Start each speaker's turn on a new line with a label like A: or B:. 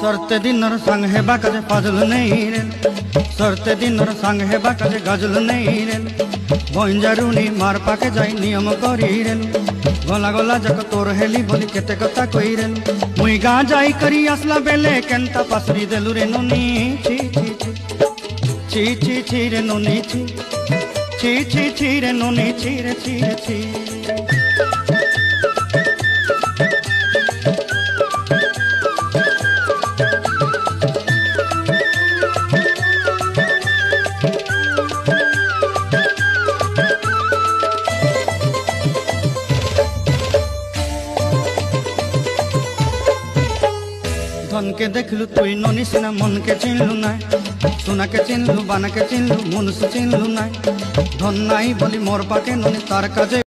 A: सरते दिनर संग हेबा काजे फाजल नहीं रे, सरते दिनर संग हेबा काजे गजल नहीं रे। बंजारुनी मार पाके जाई नियम करी रे, गला गला जक तोर हेली बोली केते कथा कई रे। मुई गा जाई करी आसला बेले केंता पासरी देलु रे नुनी। ची ची ची ची ची ची रे नुनी ची, ची ची ची रे नुनी ची रे ची रे ची। धन के देखलु तुई ननी सिना मन के चिन्हलु ना, सोना के चिन्हलु बाना के चिन्हलु मनुष्य चिन्हलु ना। धन नाई बोली मोर पाके ननी तार काजे